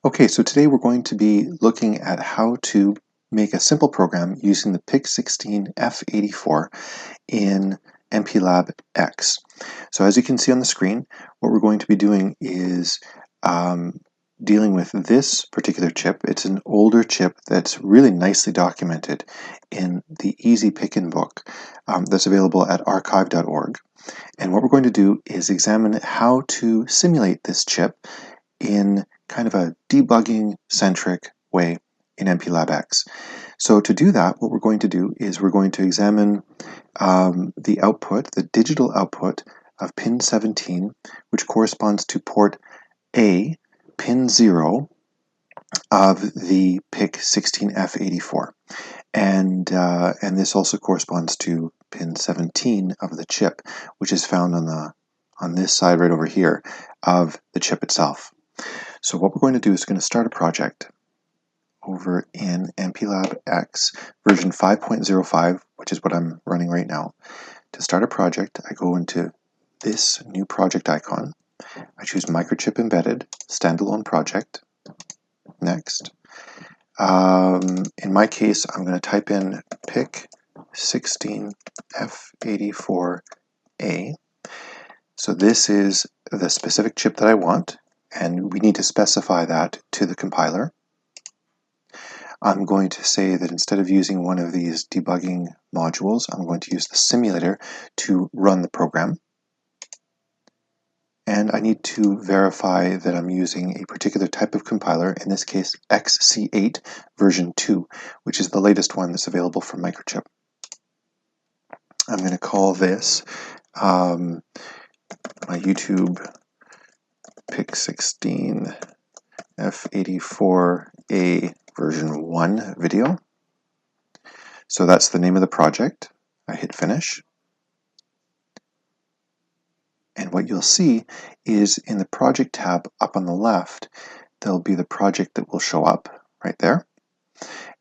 Okay, so today we're going to be looking at how to make a simple program using the PIC16F84 in MPLAB X. So as you can see on the screen, what we're going to be doing is dealing with this particular chip. It's an older chip that's really nicely documented in the Easy Pickin' book that's available at archive.org. And what we're going to do is examine how to simulate this chip in kind of a debugging-centric way in MPLAB X. So to do that, what we're going to do is we're going to examine the output, the digital output of pin 17, which corresponds to port A, pin 0 of the PIC16F84. And this also corresponds to pin 17 of the chip, which is found on this side right over here of the chip itself. So what we're going to do is we're going to start a project over in MPLAB X version 5.05, which is what I'm running right now. To start a project, I go into this new project icon. I choose Microchip Embedded, Standalone Project. Next. In my case, I'm going to type in PIC16F84A. So this is the specific chip that I want, and we need to specify that to the compiler. I'm going to say that instead of using one of these debugging modules, I'm going to use the simulator to run the program. And I need to verify that I'm using a particular type of compiler, in this case XC8 version 2, which is the latest one that's available from Microchip. I'm going to call this my YouTube PIC16F84A version 1 video. So that's the name of the project. I hit finish. And what you'll see is in the project tab up on the left, there'll be the project that will show up right there.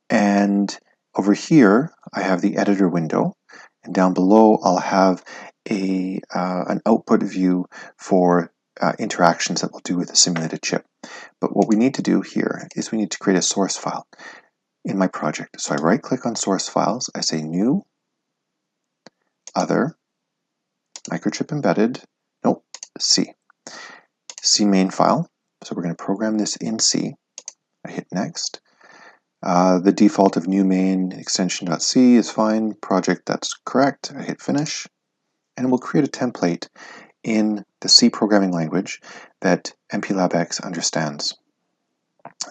And over here, I have the editor window. And down below, I'll have an output view for interactions that we'll do with the simulated chip. But what we need to do here is we need to create a source file in my project. So I right-click on Source Files. I say New, Other, Microchip Embedded, C main file. So we're going to program this in C. I hit next. The default of new main extension.c is fine. Project, that's correct. I hit finish. And we'll create a template in the C programming language that MPLAB X understands.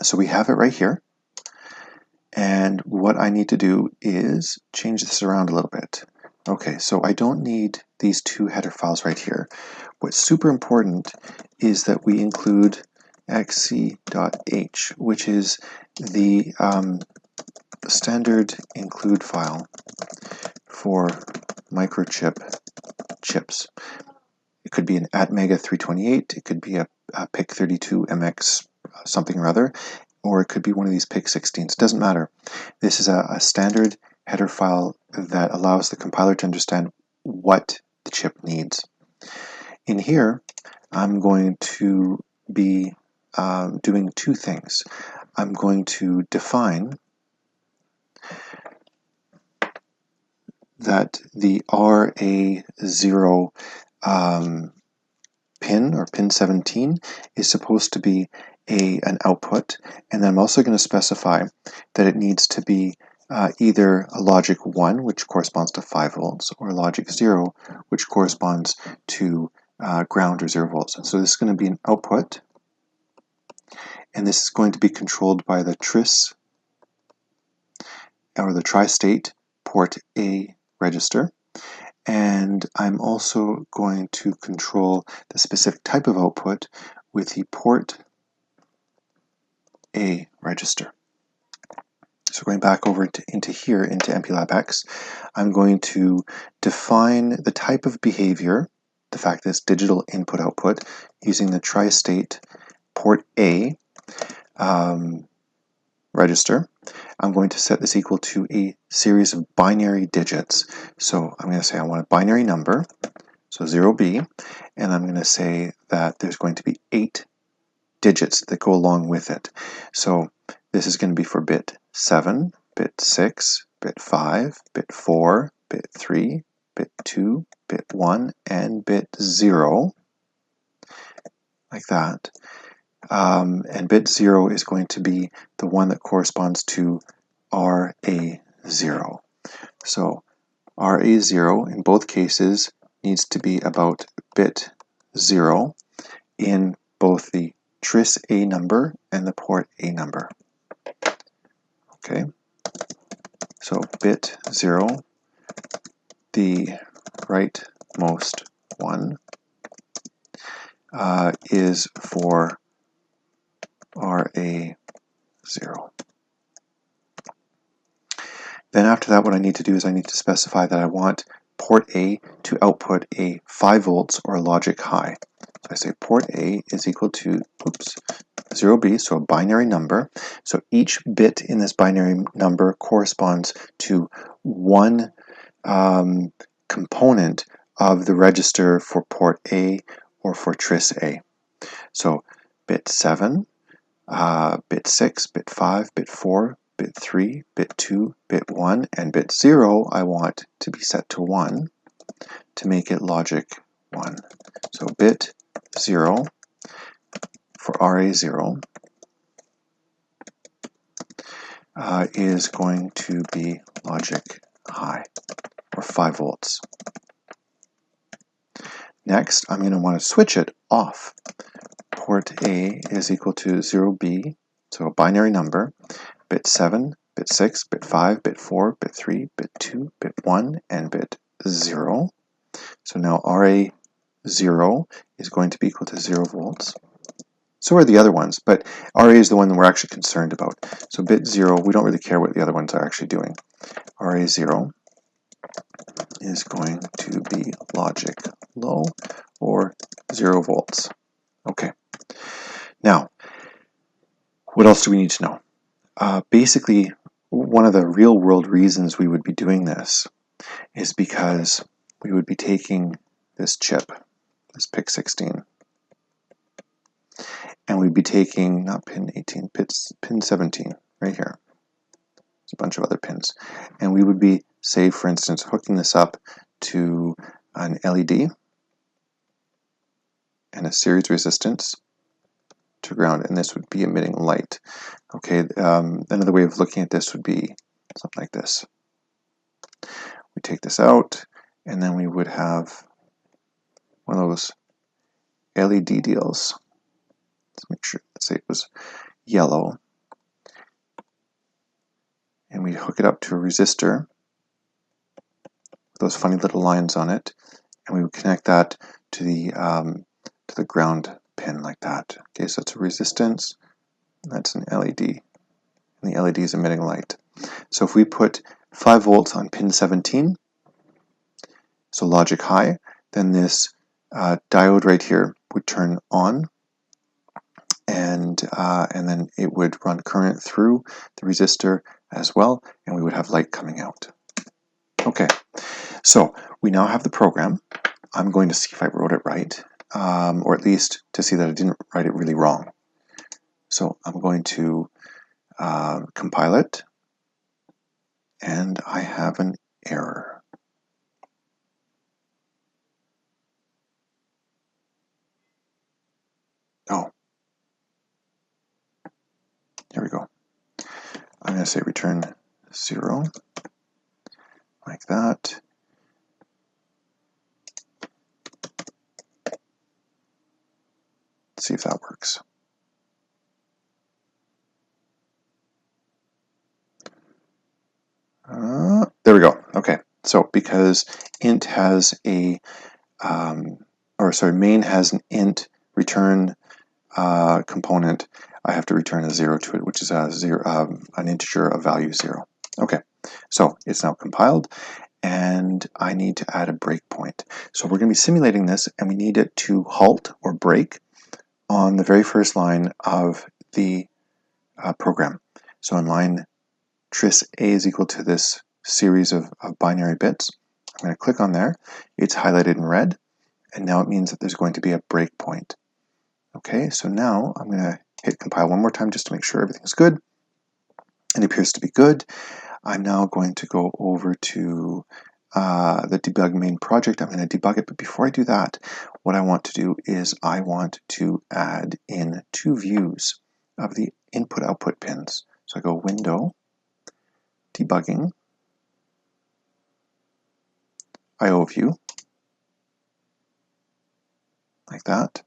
So we have it right here. And what I need to do is change this around a little bit. Okay, so I don't need these two header files right here. What's super important is that we include xc.h, which is the standard include file for microchip chips. It could be an Atmega 328, it could be a PIC32MX something or other, or it could be one of these PIC16s. It doesn't matter. This is a standard header file that allows the compiler to understand what the chip needs. In here, I'm going to be doing two things. I'm going to define that the RA0 pin, or pin 17, is supposed to be an output, and then I'm also going to specify that it needs to be either a logic 1, which corresponds to 5 volts, or logic 0, which corresponds to ground or 0 volts. So this is going to be an output, and this is going to be controlled by the TRIS, or the tri-state port A register. And I'm also going to control the specific type of output with the port A register. So going back over into MPLAB X, I'm going to define the type of behavior, the fact that it's digital input output, using the tri-state port A register. I'm going to set this equal to a series of binary digits. So I'm going to say I want a binary number, so 0B, and I'm going to say that there's going to be 8 digits that go along with it. So this is going to be for bit 7, bit 6, bit 5, bit 4, bit 3, bit 2, bit 1, and bit 0, like that. And bit 0 is going to be the one that corresponds to RA0. So RA0 in both cases needs to be about bit 0 in both the tris A number and the port A number. Okay, so bit 0, the rightmost one, is for RA0. Then after that, what I need to do is I need to specify that I want port A to output a 5 volts or a logic high. So I say port A is equal to, 0B, so a binary number. So each bit in this binary number corresponds to one component of the register for port A or for tris A. So bit 7, bit 6, bit 5, bit 4, bit 3, bit 2, bit 1, and bit 0 I want to be set to 1 to make it logic 1. So bit 0 for RA0 is going to be logic high, or 5 volts. Next, I'm going to want to switch it off. Port A is equal to 0B, so a binary number, bit 7, bit 6, bit 5, bit 4, bit 3, bit 2, bit 1, and bit 0. So now RA0 is going to be equal to 0 volts. So are the other ones, but RA is the one that we're actually concerned about. So bit 0, we don't really care what the other ones are actually doing. RA0 is going to be logic low, or 0 volts. Okay. Now, what else do we need to know? Basically, one of the real-world reasons we would be doing this is because we would be taking this chip, this PIC16, and we'd be taking, not pin 18, pin 17, right here. There's a bunch of other pins. And we would be, say, for instance, hooking this up to an LED and a series resistance to ground, and this would be emitting light. Okay, another way of looking at this would be something like this. We take this out, and then we would have one of those LED deals. Let's make sure, let's say it was yellow. And we hook it up to a resistor with those funny little lines on it, and we would connect that to the ground pin like that. Okay, so it's a resistance, that's an LED, and the LED is emitting light. So if we put 5 volts on pin 17, so logic high, then this diode right here would turn on, and then it would run current through the resistor as well, and we would have light coming out. Okay, so we now have the program. I'm going to see if I wrote it right, or at least to see that I didn't write it really wrong. So I'm going to compile it, and I have an error. Oh, here we go. I'm going to say return 0, like that. Let's see if that works. There we go. Okay, so because int has a, main has an int return component, I have to return a 0 to it, which is an integer of value 0. Okay, so it's now compiled, and I need to add a breakpoint. So we're going to be simulating this, and we need it to halt or break on the very first line of the program. So in line tris A is equal to this series of binary bits. I'm going to click on there. It's highlighted in red, and now it means that there's going to be a breakpoint. Okay, so now I'm going to hit compile one more time just to make sure everything's good. It appears to be good. I'm now going to go over to the debug main project. I'm going to debug it, but before I do that, what I want to do is I want to add in 2 views of the input-output pins. So I go Window, Debugging, I/O view, like that.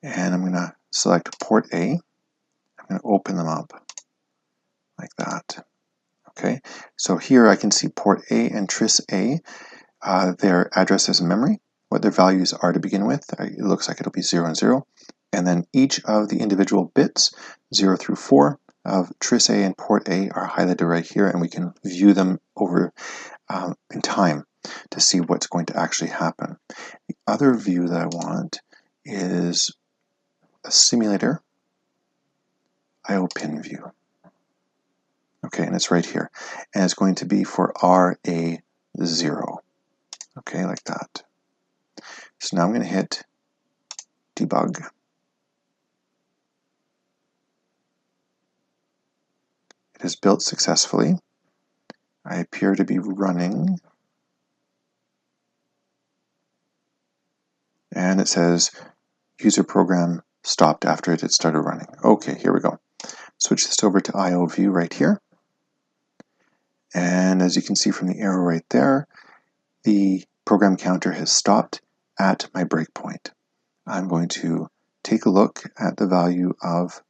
And I'm going to select port A. I'm going to open them up like that. Okay, so here I can see port A and tris A, their addresses in memory, what their values are to begin with. It looks like it'll be 0 and 0. And then each of the individual bits, 0 through 4, of tris A and port A are highlighted right here, and we can view them over in time to see what's going to actually happen. The other view that I want is a simulator I/O pin view. Okay, and it's right here. And it's going to be for RA0. Okay, like that. So now I'm going to hit debug. It is built successfully. I appear to be running. And it says user program stopped after it had started running. Okay, here we go. Switch this over to I/O view right here. And as you can see from the arrow right there, the program counter has stopped at my breakpoint. I'm going to take a look at the value of,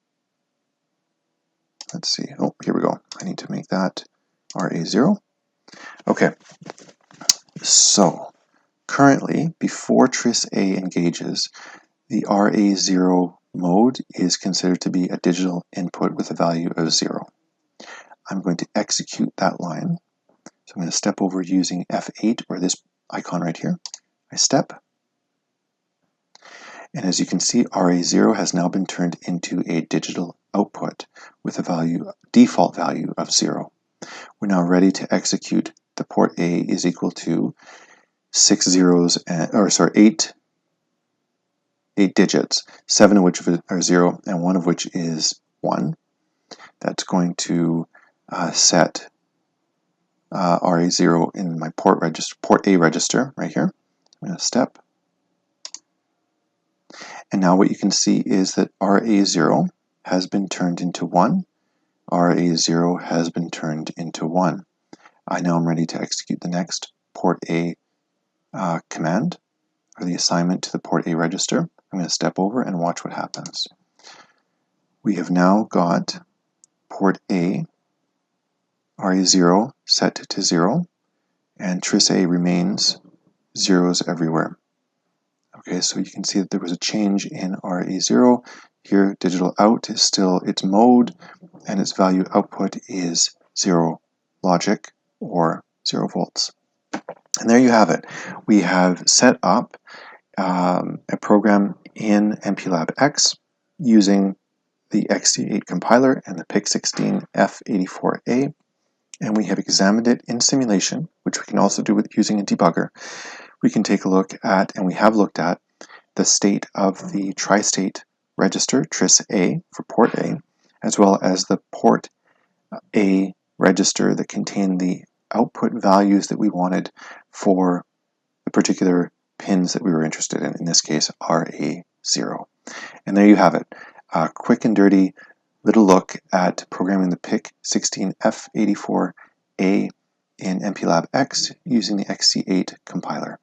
let's see, oh, here we go. I need to make that RA0. Okay, so currently, before tris A engages, the RA0 mode is considered to be a digital input with a value of 0. I'm going to execute that line. So I'm going to step over using F8, or this icon right here. I step. And as you can see, RA0 has now been turned into a digital output with a default value of 0. We're now ready to execute the port A is equal to 8 digits, 7 of which are 0 and 1 of which is 1. That's going to set RA0 in my port A register right here. I'm going to step. And now what you can see is that RA0 has been turned into 1. RA0 has been turned into 1. I now am ready to execute the next port A command, or the assignment to the port A register. I'm going to step over and watch what happens. We have now got port A, RA0 set to 0, and tris A remains zeros everywhere. Okay, so you can see that there was a change in RA0. Here, digital out is still its mode, and its value output is 0 logic, or 0 volts. And there you have it. We have set up a program in MPLAB X using the XT8 compiler and the PIC16F84A, and we have examined it in simulation, which we can also do with using a debugger. We can take a look at, and we have looked at, the state of the tri-state register, tris A for port A, as well as the port A register that contained the output values that we wanted for the particular pins that we were interested in this case RA0. And there you have it, a quick and dirty little look at programming the PIC16F84A in MPLAB X using the XT8 compiler.